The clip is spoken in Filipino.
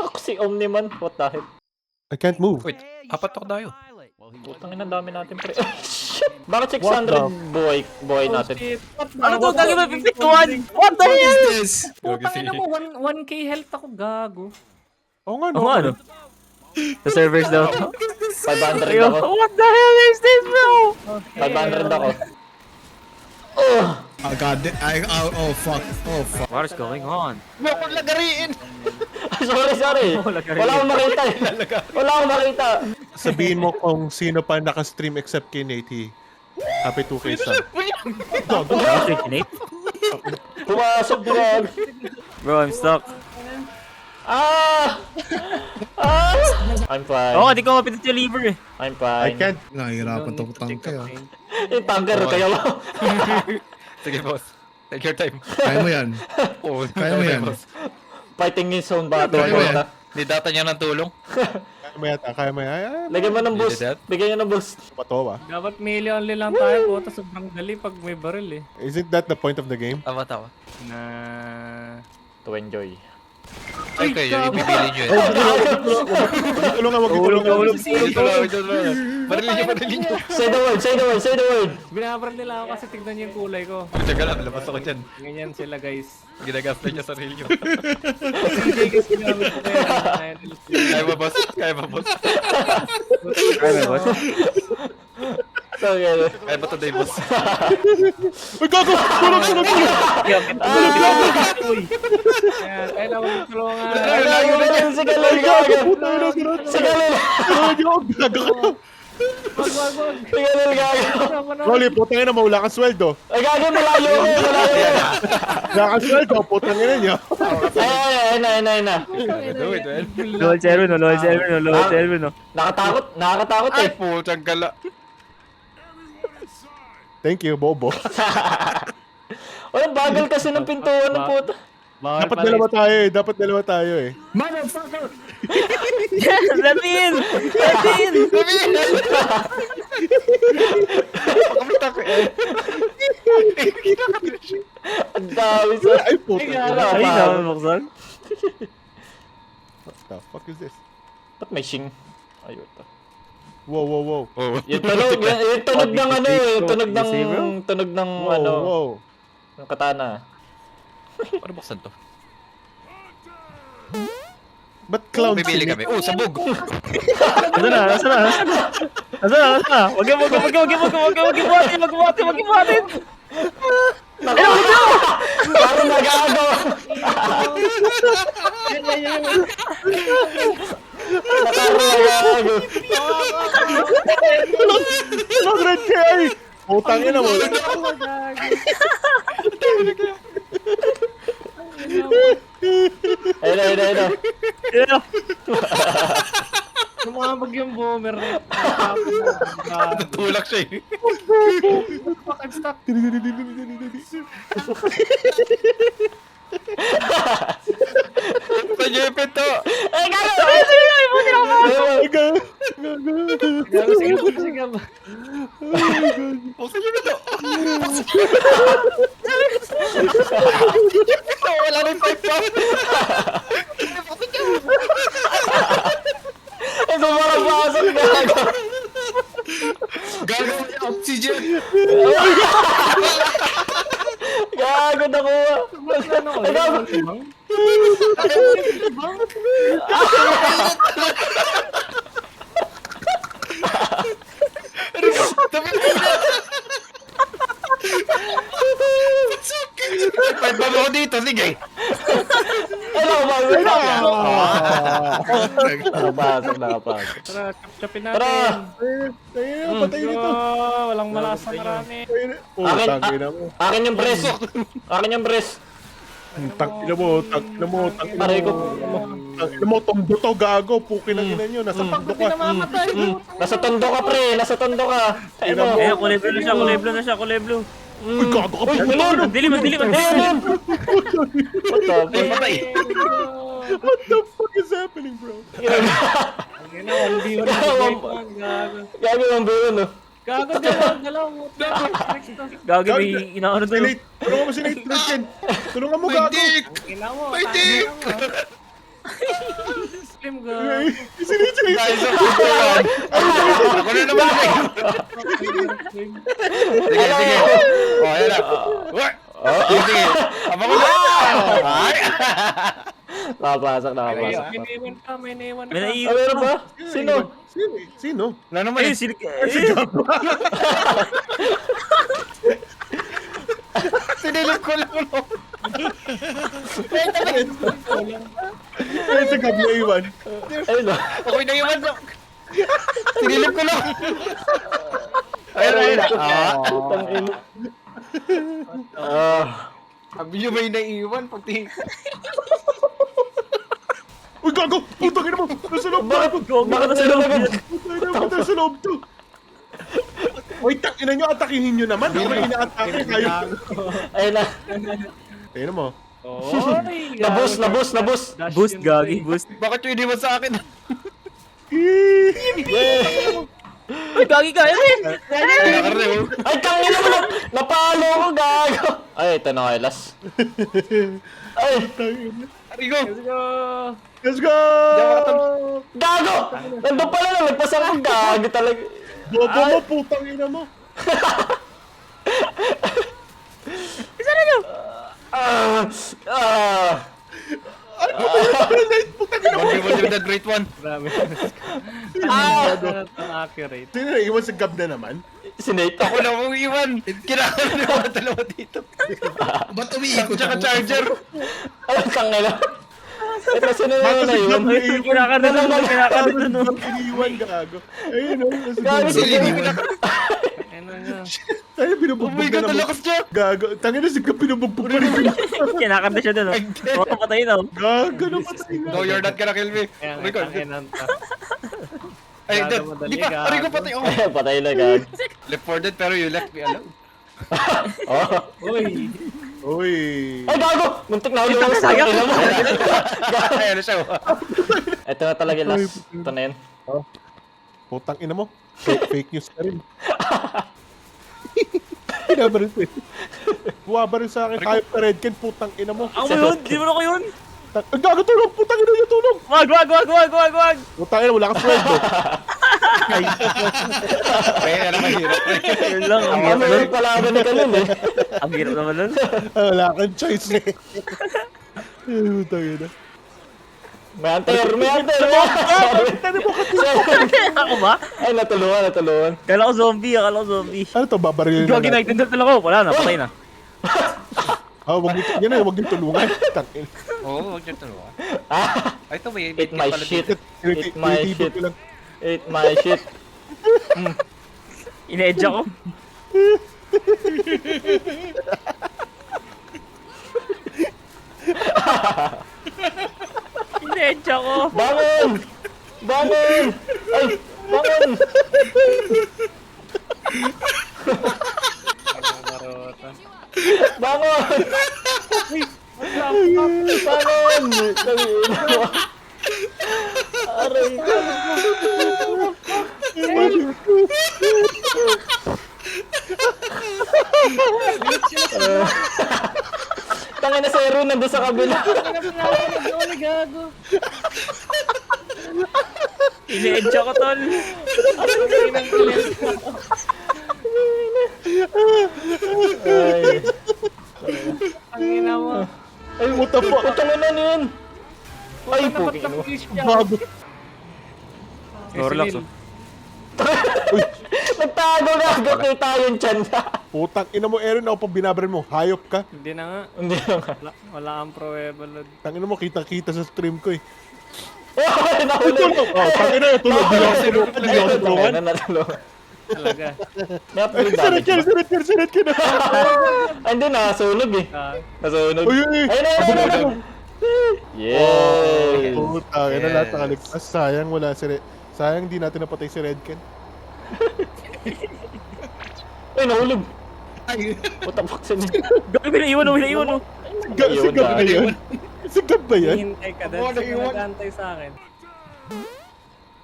Ako si Omniman. What the heck? I can't move. Wait, apat ako tayo. Putang ina, dami natin pre. Shit! Bakit What 600 buhay natin? Ano to? Gagi ba 51? What the hell? This. Gagi Putang ina mo, 1k health ako, gago. Oo nga, no? Oo nga, ano? Sa servers daw to. 500 Ayo, ako. what the hell is this, bro? 500 ako. Oh god, oh fuck, oh fuck. What is going on? Bakit lagariin? Sorry. Wala akong makita eh. Wala akong makita. Sabihin mo kung sino pa naka-stream except kay Nate. Happy 2K son. Okay, Nate? Pumasok bro. Bro, I'm stuck. Ah! I'm fine. Oo, di ko mapindot yung lever eh. I'm I fine. can't. Nahihirapan tong tangke ah. Yung tanker kaya lang. Sige, boss. Take your time. Kaya mo yan. Oo, Kaya mo yan. boss. Fighting in zone battle. Kaya mo yan. Ni data niya ng tulong. Kaya mo yata, kaya mo yan. Lagyan mo ng boost. Did that? Bigyan nyo ng boost. Pato ba? Dapat melee only lang tayo po, tapos sobrang dali pag may baril eh. Isn't that the point of the game? Tawa. Na... To enjoy. Ay, kayo, ibibili nyo eh. Tulungan, wag tulungan. Dito lang. Barilin nyo. Say the word. Binabaril nila ako kasi tignan niyo yung kulay ko. Teka lang, labas ako dyan. Ganyan sila guys. Ginagasta niya sarili nyo. CJ kasi ginamit ko kaya. Kaya ba, boss? Kaya ba, boss? Kaya ba, boss? So, yeah. Kaya ba today, boss? Uy, gago! Tulog! Kaya kailangan mo tulungan. Si Galil gago. Si Galil. Gago! Wag. Si Galil gago. Rolly, putang ina, maula kang sweldo. Ay gago, malayo ko. Wala kang sweldo, putang ina niyo. Ay, na. Do it, man. Lol server no. Nakakatakot Ay, eh. putang gala. Thank you, Bobo. Walang bagal kasi ng pintuan ng puto. Dapat dapat dalawa tayo eh. Motherfucker! Let me in! Pakamita ko eh. Ang dami sa... Ay, putang ina. Ay, naman buksan. What the fuck is this? Ba't may shing? Ayun to. Wow. Oh, Yung tunog ng ano eh. Tunog ng ano. Wow. Ng katana. Paano buksan to? Ba't clown Bibili kami. Oh, sabog! Nasaan na? Wag buhatin! Parang nag-aagaw. Nag-aagaw. Tulog red carry! Putang ina mo. Ayun. Yeah. Lumabag yung boomer na. Natulak siya eh. I'm stuck. Sa niyo yung pinto! Ay, gago! Gago, sige. Buksan niyo yung pinto! Wala na yung pipe pa! Ay, sumarang pasok, gago. Gago yung oxygen! Gago, nakuha. Ay, gago. Pipe ba ako dito? Sige! Ay, nakapasok. Tara, chapchapin Tara. natin. Patay nito. Walang malasa marami. Putang ina mo. Akin yung breast. Tang ina mo. Aray ko. Tang ina mo, tondo to, gago. Pukin ang ina nyo. Nasa tondo Hindi ka. na mamatay. Nasa tondo ka, pre. Nasa tondo ka. Ayun mo. Eh, kulay blue na siya. Uy, gago ka. Uy, Dilim. Ayun. What the fuck? Patay! What the fuck is happening, bro? Ang ina, 1v1 na gago. Gago yung buo, no? Gago, dalaw. Gago, may inaano Si doon. Nate. Tulungan mo si Nate. Tulungan mo, gago. Ina mo. May dick! tayo mo. Slim ga. Sino? Dahil sa pupuan. Ako na naman naiwan. Sige, sige. O, ayan na. Sige. Aba ko na. Ay. Nakapasok. May naiwan pa, may naiwan pa. May Ah, naiiwan meron pa. ba? Sino? Sino? Wala naman Eh, eh. silik. Sinilip ko lang. No? Ayun sa gab na iwan. Ayun o. Ako'y naiwan. Sinilip ko lang. Ayun. Tangina. Sabi nyo may naiwan. Pati. Uy, gago! Putang ina mo! Nasa loob na ako! Bakit sila agad? Putang ina mo! Nasa loob to! Uy, tangina nyo! Atakihin nyo naman! Ako na ina-atake kayo! Ayun na. Ayun mo. Oy, Nabus. Boost, gagi, boost. Bakit yung iniwan sa akin? Ay, gagi ka, eh. Nakarew. Ay, tangina mo na. Napalo ko, gago. Ay, ito na kay Las. Ay, Arigo. Let's go! gago! Nandun pala na, nagpasang ko, gago talaga. Bobo mo! Putang ina mo! Ah, ah. One with the great one. Grabe. Ah! Ang accurate. Sino na iwan sa gab na naman? Si Nate. Ako na mong iwan. Kinakaroon ko na dalawa dito. Ba't umiikot Tsaka ako? charger. Ay, tangina. Ito, sino na yun na yun? Ay, kinakaroon na nun, kinakaroon na nun. Iniwan, gago. Ayun o. Gago, si Iniwan. Ano nga? Tayo Oh binubugbog my na God, ang naman. lakas niya. Gago. Tangina si gab binubugbog pa rin. Kinakaroon na siya dun, oh. Oo, patayin, oh. Gago na patay na. No, you're not gonna kill me. Kaya Oh my God. tangin to. Ay, Gago, madali, di pa. gago. Arigo patay. Oh. Ay, patay na, gago. Left for dead pero you left me alone. Oh. Uy, Uy. Ay, gago! Muntik na ulit ako sa akin. Ayan na siya. Ito na talaga yung last. Ito na yun. Putang ina mo. Fake news ka rin. Binabaril ko eh. Buwabaril sa akin. Kayop ka Redken. Putang ina mo. Ako yun, di mo na ko yun. Gago tulong! Putang ina niya tulong! Wag. Putang ina wala ka sweldo. Kaya na mahirap. Yun lang, ang Ang hirap nun. meron pala agad ni Kalun eh. Ang hirap naman nun. Wala kang choice eh. Putang ina. May hunter. Ako ba? Ay, natulungan. Kala ko zombie. Ano to? Babarilin Gagi, na natin. naitindot talaga ako. Wala na, patay na. Ah, wag niyo, yan na, wag niyo tulungan. Tangin. Oo, huwag niyo tulungan. Ay, ito may Eat my shit. Eat my Tinitibok shit. ko lang. Eat my shit. Ine-edge ako. Ine-edge ako. Bangon! Ay, bangon! marota. Bangon! Bangon! Tangina mo. Aray. Tangina si Aaron nandun sa kabila. Ine-edge ako, tol. Ay. Tangina mo. Ay, what the fuck? Putang ina na yun. Ay, puking mo. Bago. Snorlax, oh. Nagtago na agad kita yung chan niya. Putang ina mo, Aaron, ako pang binabaril mo. Hayop ka. Hindi na nga. Hindi naman. Wala kang pruweba. Tangina mo, kita-kita sa stream ko eh. Ay, nahulog. Oh, tangina, tulog. Hindi ako tulungan. Hindi ako tulungan. Natulungan. Talaga. May upgrade Sirat damage ka, ba? sirat ka na. Ay, hindi, nasunog eh. Nasunog. Uy, uy, uy. Ayun na, ayun na. Yay! Putang ina, lahat nakaligtas. Sayang wala si Red. Sayang di natin napatay si Redken. Ay, nahulog. Ay, What the fuck sa'yo? Gagi, pinaiwan, oh. Si Gab ba yan? Si Gab ba yan? Hihintay ka dahil. Nag-antay sa akin.